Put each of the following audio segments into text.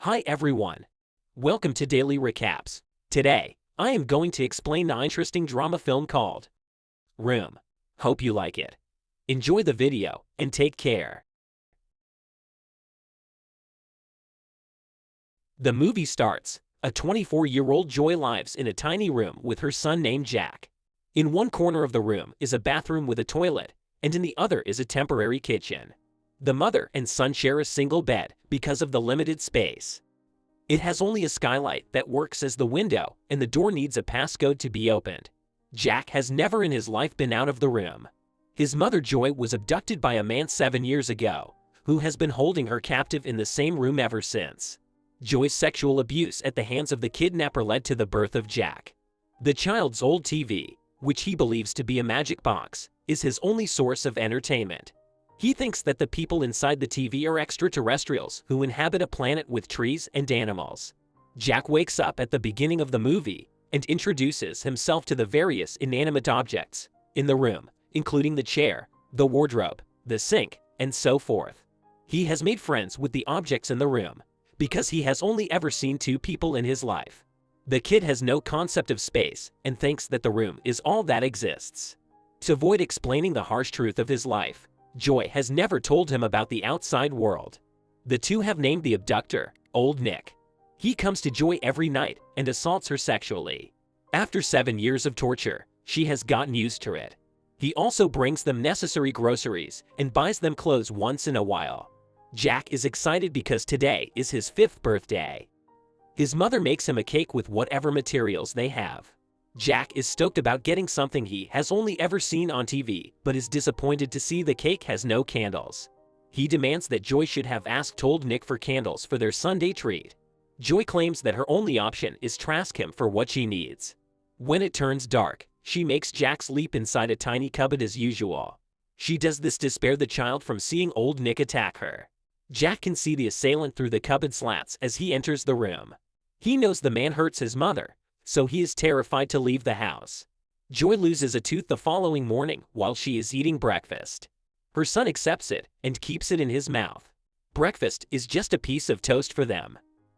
Hi everyone. Welcome to Daily Recaps. Today, I am going to explain an interesting drama film called Room. Hope you like it. Enjoy the video and take care. The movie starts. A 24-year-old Joy lives in a tiny room with her son named Jack. In one corner of the room is a bathroom with a toilet, and in the other is a temporary kitchen. The mother and son share a single bed because of the limited space. It has only a skylight that works as the window, and the door needs a passcode to be opened. Jack has never in his life been out of the room. His mother Joy was abducted by a man 7 years ago, who has been holding her captive in the same room ever since. Joy's sexual abuse at the hands of the kidnapper led to the birth of Jack. The child's old TV, which he believes to be a magic box, is his only source of entertainment. He thinks that the people inside the TV are extraterrestrials who inhabit a planet with trees and animals. Jack wakes up at the beginning of the movie and introduces himself to the various inanimate objects in the room, including the chair, the wardrobe, the sink, and so forth. He has made friends with the objects in the room because he has only ever seen 2 people in his life. The kid has no concept of space and thinks that the room is all that exists. To avoid explaining the harsh truth of his life, Joy has never told him about the outside world. The two have named the abductor Old Nick. He comes to Joy every night and assaults her sexually. After 7 years of torture, she has gotten used to it. He also brings them necessary groceries and buys them clothes once in a while. Jack is excited because today is his 5th birthday. His mother makes him a cake with whatever materials they have. Jack is stoked about getting something he has only ever seen on TV, but is disappointed to see the cake has no candles. He demands that Joy should have asked Old Nick for candles for their Sunday treat. Joy claims that her only option is to ask him for what she needs. When it turns dark, she makes Jack sleep inside a tiny cupboard as usual. She does this to spare the child from seeing Old Nick attack her. Jack can see the assailant through the cupboard slats as he enters the room. He knows the man hurts his mother, so he is terrified to leave the house. Joy loses a tooth the following morning while she is eating breakfast. Her son accepts it and keeps it in his mouth. Breakfast is just a piece of toast for them.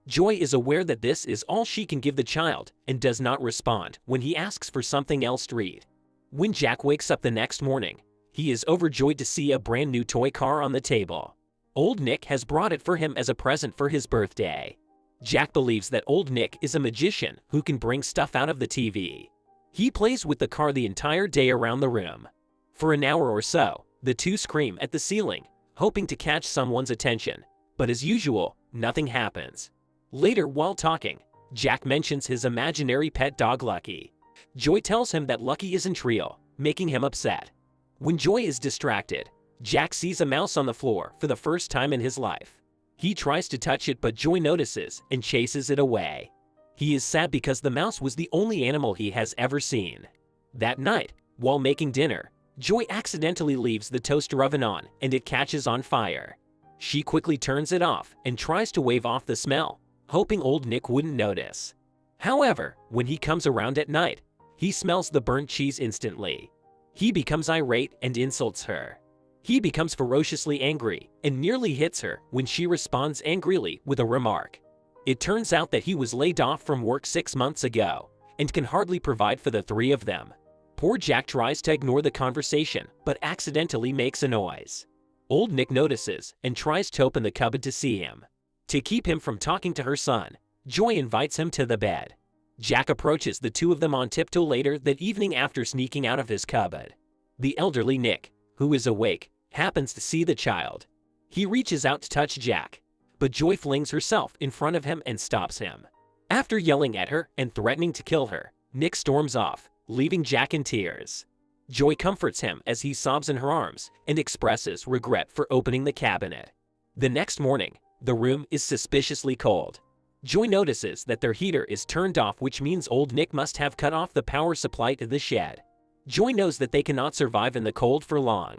Joy is aware that this is all she can give the child and does not respond when he asks for something else to eat. When Jack wakes up the next morning, he is overjoyed to see a brand new toy car on the table. Old Nick has brought it for him as a present for his birthday. Jack believes that Old Nick is a magician who can bring stuff out of the TV. He plays with the car the entire day around the room. For an hour or so, the two scream at the ceiling, hoping to catch someone's attention, but as usual, nothing happens. Later, while talking, Jack mentions his imaginary pet dog Lucky. Joy tells him that Lucky isn't real, making him upset. When Joy is distracted, Jack sees a mouse on the floor for the first time in his life. He tries to touch it, but Joy notices and chases it away. He is sad because the mouse was the only animal he has ever seen. That night, while making dinner, Joy accidentally leaves the toaster oven on and it catches on fire. She quickly turns it off and tries to wave off the smell, hoping Old Nick wouldn't notice. However, when he comes around at night, he smells the burnt cheese instantly. He becomes irate and insults her. He becomes ferociously angry and nearly hits her when she responds angrily with a remark. It turns out that he was laid off from work 6 months ago and can hardly provide for the 3 of them. Poor Jack tries to ignore the conversation but accidentally makes a noise. Old Nick notices and tries to open the cupboard to see him. To keep him from talking to her son, Joy invites him to the bed. Jack approaches the 2 of them on tiptoe later that evening after sneaking out of his cupboard. The elderly Nick, who is awake, happens to see the child. He reaches out to touch Jack, but Joy flings herself in front of him and stops him. After yelling at her and threatening to kill her, Nick storms off, leaving Jack in tears. Joy comforts him as he sobs in her arms and expresses regret for opening the cabinet. The next morning, the room is suspiciously cold. Joy notices that their heater is turned off, which means Old Nick must have cut off the power supply to the shed. Joy knows that they cannot survive in the cold for long.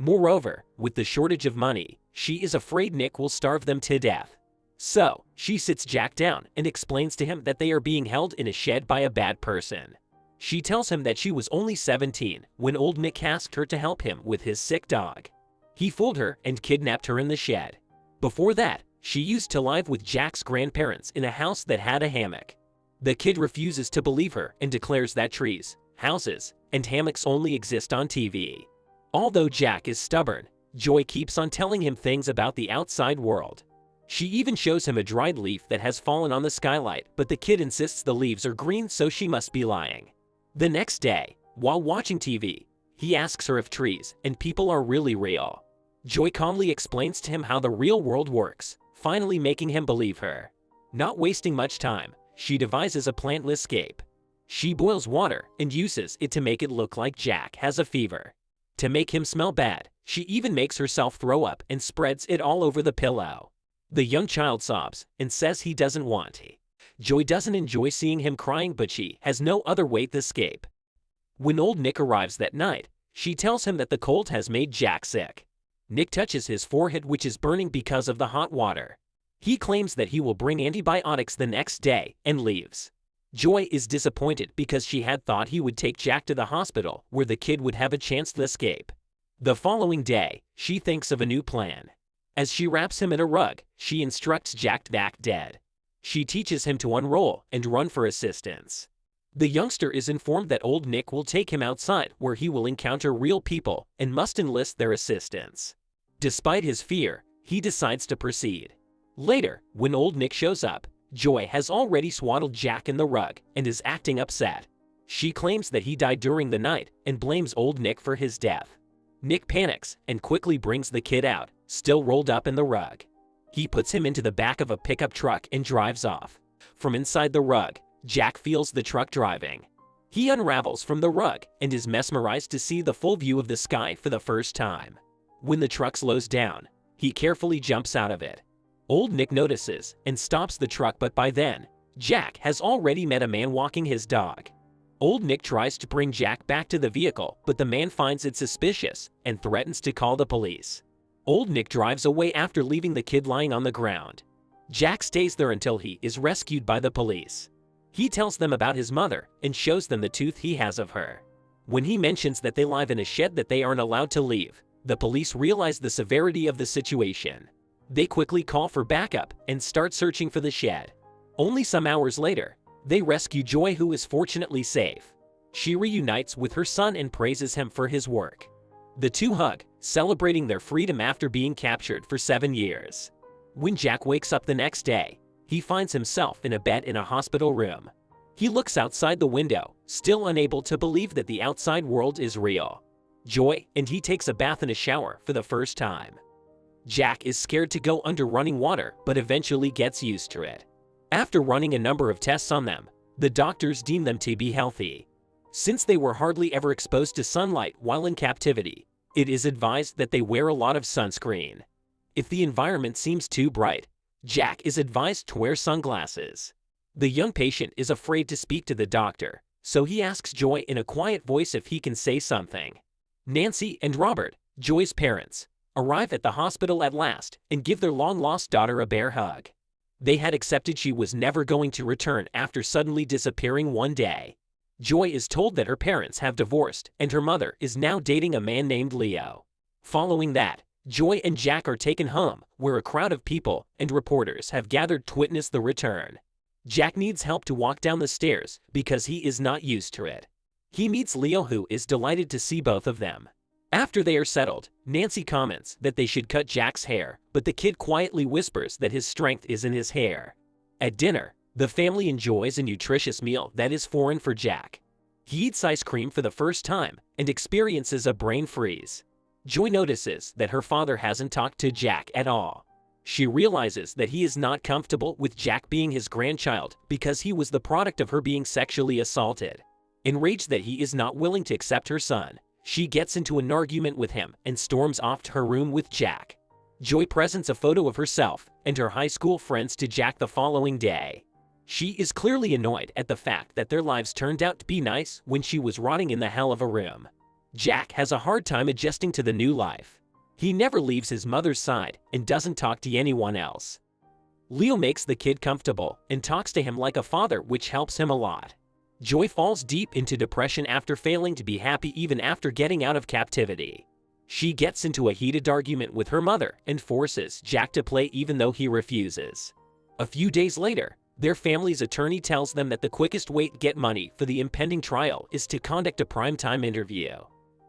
Moreover, with the shortage of money, she is afraid Nick will starve them to death. So, she sits Jack down and explains to him that they are being held in a shed by a bad person. She tells him that she was only 17 when Old Nick asked her to help him with his sick dog. He fooled her and kidnapped her in the shed. Before that, She used to live with Jack's grandparents in a house that had a hammock. The kid refuses to believe her and declares that trees, houses, and hammocks only exist on TV. Although Jack is stubborn, Joy keeps on telling him things about the outside world. She even shows him a dried leaf that has fallen on the skylight, but the kid insists the leaves are green, so she must be lying. The next day, while watching TV, he asks her if trees and people are really real. Joy calmly explains to him how the real world works, finally making him believe her. Not wasting much time, she devises a plan to escape. She boils water and uses it to make it look like Jack has a fever. To make him smell bad, she even makes herself throw up and spreads it all over the pillow. The young child sobs and says he doesn't want to. Joy doesn't enjoy seeing him crying, but she has no other way to escape. When old Nick arrives that night, she tells him that the cold has made Jack sick. Nick touches his forehead, which is burning because of the hot water. He claims that he will bring antibiotics the next day and leaves. Joy is disappointed because she had thought he would take Jack to the hospital where the kid would have a chance to escape. The following day, she thinks of a new plan. As she wraps him in a rug, she instructs Jack to act dead. She teaches him to unroll and run for assistance. The youngster is informed that old Nick will take him outside where he will encounter real people and must enlist their assistance. Despite his fear, he decides to proceed. Later, when old Nick shows up, Joy has already swaddled Jack in the rug and is acting upset. She claims that he died during the night and blames old Nick for his death. Nick panics and quickly brings the kid out, still rolled up in the rug. He puts him into the back of a pickup truck and drives off. From inside the rug, Jack feels the truck driving. He unravels from the rug and is mesmerized to see the full view of the sky for the first time. When the truck slows down, he carefully jumps out of it. Old Nick notices and stops the truck, but by then, Jack has already met a man walking his dog. Old Nick tries to bring Jack back to the vehicle, but the man finds it suspicious and threatens to call the police. Old Nick drives away after leaving the kid lying on the ground. Jack stays there until he is rescued by the police. He tells them about his mother and shows them the tooth he has of her. When he mentions that they live in a shed that they aren't allowed to leave, the police realize the severity of the situation. They quickly call for backup and start searching for the shed. Only some hours later, they rescue Joy, who is fortunately safe. She reunites with her son and praises him for his work. The two hug, celebrating their freedom after being captured for 7 years. When Jack wakes up the next day, he finds himself in a bed in a hospital room. He looks outside the window, still unable to believe that the outside world is real. Joy and he takes a bath and a shower for the first time. Jack is scared to go under running water, but eventually gets used to it. After running a number of tests on them, the doctors deem them to be healthy. Since they were hardly ever exposed to sunlight while in captivity, it is advised that they wear a lot of sunscreen. If the environment seems too bright, Jack is advised to wear sunglasses. The young patient is afraid to speak to the doctor, so he asks Joy in a quiet voice if he can say something. Nancy and Robert, Joy's parents, arrive at the hospital at last and give their long-lost daughter a bear hug. They had accepted she was never going to return after suddenly disappearing one day. Joy is told that her parents have divorced and her mother is now dating a man named Leo. Following that, Joy and Jack are taken home, where a crowd of people and reporters have gathered to witness the return. Jack needs help to walk down the stairs because he is not used to it. He meets Leo, who is delighted to see both of them. After they are settled, Nancy comments that they should cut Jack's hair, but the kid quietly whispers that his strength is in his hair. At dinner, the family enjoys a nutritious meal that is foreign for Jack. He eats ice cream for the first time and experiences a brain freeze. Joy notices that her father hasn't talked to Jack at all. She realizes that he is not comfortable with Jack being his grandchild because he was the product of her being sexually assaulted. Enraged that he is not willing to accept her son, she gets into an argument with him and storms off to her room with Jack. Joy presents a photo of herself and her high school friends to Jack the following day. She is clearly annoyed at the fact that their lives turned out to be nice when she was rotting in the hell of a room. Jack has a hard time adjusting to the new life. He never leaves his mother's side and doesn't talk to anyone else. Leo makes the kid comfortable and talks to him like a father, which helps him a lot. Joy falls deep into depression after failing to be happy even after getting out of captivity. She gets into a heated argument with her mother and forces Jack to play even though he refuses. A few days later, their family's attorney tells them that the quickest way to get money for the impending trial is to conduct a primetime interview.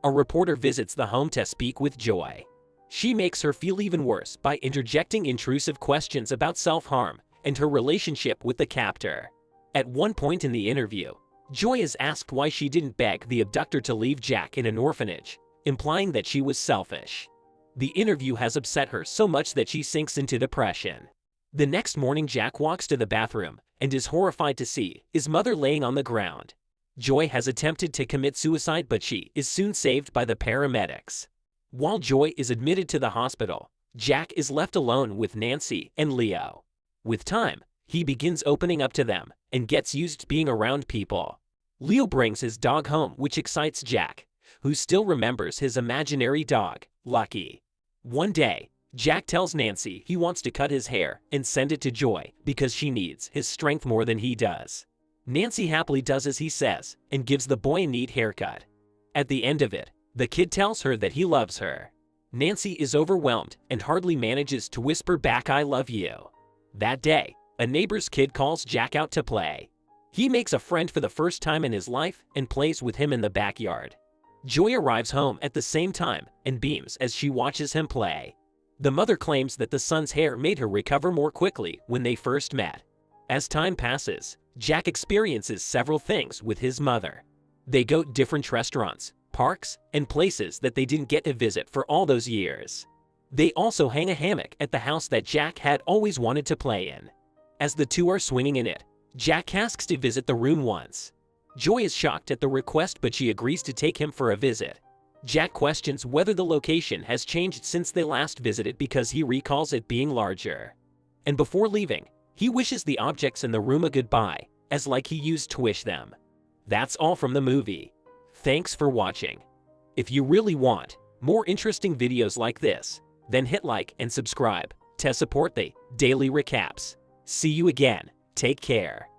A reporter visits the home to speak with Joy. She makes her feel even worse by interjecting intrusive questions about self-harm and her relationship with the captor. At one point in the interview, Joy is asked why she didn't beg the abductor to leave Jack in an orphanage, implying that she was selfish. The interview has upset her so much that she sinks into depression. The next morning, Jack walks to the bathroom and is horrified to see his mother laying on the ground. Joy has attempted to commit suicide, but she is soon saved by the paramedics. While Joy is admitted to the hospital, Jack is left alone with Nancy and Leo. With time, he begins opening up to them and gets used to being around people. Leo brings his dog home, which excites Jack, who still remembers his imaginary dog, Lucky. One day, Jack tells Nancy he wants to cut his hair and send it to Joy because she needs his strength more than he does. Nancy happily does as he says and gives the boy a neat haircut. At the end of it, the kid tells her that he loves her. Nancy is overwhelmed and hardly manages to whisper back, "I love you." That day, a neighbor's kid calls Jack out to play. He makes a friend for the first time in his life and plays with him in the backyard. Joy arrives home at the same time and beams as she watches him play. The mother claims that the son's hair made her recover more quickly when they first met. As time passes, Jack experiences several things with his mother. They go to different restaurants, parks, and places that they didn't get to visit for all those years. They also hang a hammock at the house that Jack had always wanted to play in. As the two are swinging in it, Jack asks to visit the room once. Joy is shocked at the request, but she agrees to take him for a visit. Jack questions whether the location has changed since they last visited because he recalls it being larger. And before leaving, he wishes the objects in the room a goodbye, as like he used to wish them. That's all from the movie. Thanks for watching. If you really want more interesting videos like this, then hit like and subscribe to support the daily recaps. See you again. Take care.